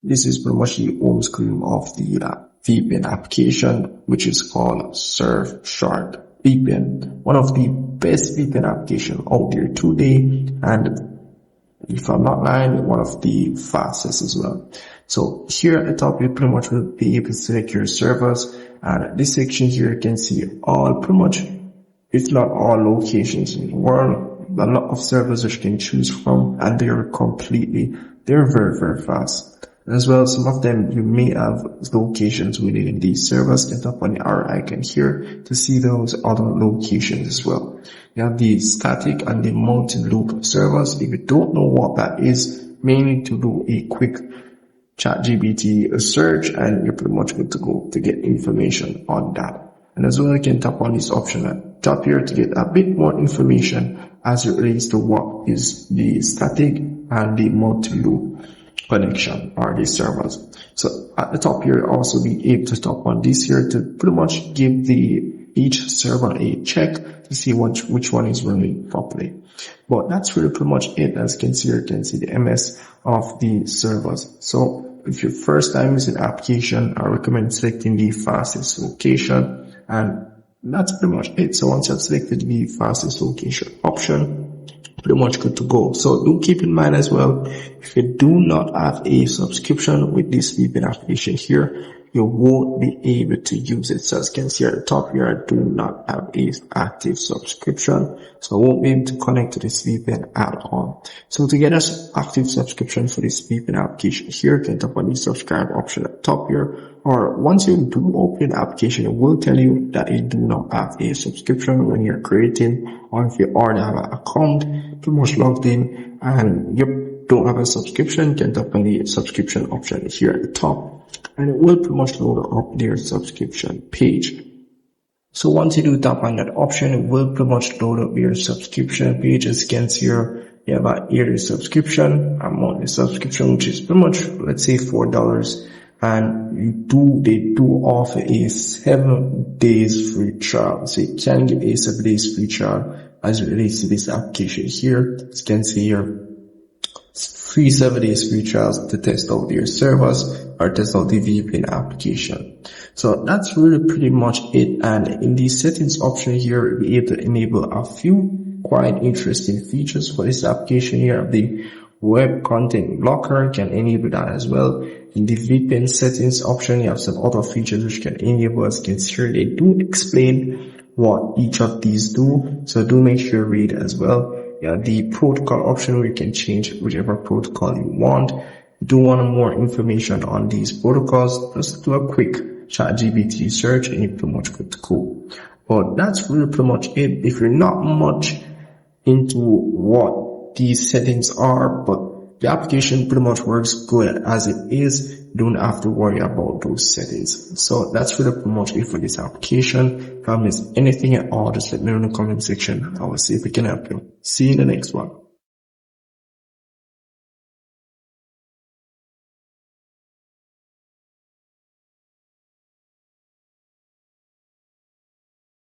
This is pretty much the home screen of the VPN application, which is called Surfshark VPN. One of the best VPN application out there today, and if I'm not lying, one of the fastest as well. So here at the top, you pretty much will be able to select your servers, and this section here you can see all pretty much, if not all locations in the world, a lot of servers that you can choose from, and they're very, very fast. As well, some of them you may have locations within these servers. Get up on the arrow icon here to see those other locations as well. You have the static and the multi-loop servers. If you don't know what that is, mainly to do a quick ChatGPT search, and you're pretty much good to go to get information on that. And as well, you can tap on this option at top here to get a bit more information as it relates to what is the static and the multi-loop connection or these servers. So at the top here, you'll also be able to tap on this here to pretty much give each server a check to see which one is running properly. But that's really pretty much it. As you can see here, you can see the MS of the servers. So if you're first time using the application, I recommend selecting the fastest location, and that's pretty much it. So once you've selected the fastest location option, pretty much good to go. So do keep in mind as well, if you do not have a subscription with this VPN application here, you won't be able to use it. So as you can see at the top here, I do not have a active subscription, so I won't be able to connect to this VPN at all. So to get an active subscription for this VPN application here, you can tap on the subscribe option at the top here, or once you do open the application, it will tell you that you do not have a subscription when you're creating, or if you already have an account pretty much logged in and you don't have a subscription, you can tap on the subscription option here at the top, and it will pretty much load up their subscription page. So once you do tap on that option, it will pretty much load up your subscription page. As you can see here, you have a yearly subscription, a monthly subscription, which is pretty much, let's say $4. And they do offer a 7 days free trial. So you can get a 7 days free trial as it relates to this application here. As you can see here, free 7 days free trials to test out your servers or test out the VPN application. So that's really pretty much it. And in the settings option here, you'll be able to enable a few quite interesting features for this application here. The web content blocker can enable that as well. In the VPN settings option, you have some other features which can enable. As you can see here, they do explain what each of these do, so do make sure you read as well. Yeah, the protocol option where you can change whichever protocol you want. If you do want more information on these protocols, just do a quick ChatGPT search and you're pretty much good to go. But that's really pretty much it. If you're not much into what these settings are, but the application pretty much works good as it is, you don't have to worry about those settings. So that's really pretty much it for this application. If I miss anything at all, just let me know in the comment section. I will see if we can help you. See you in the next one.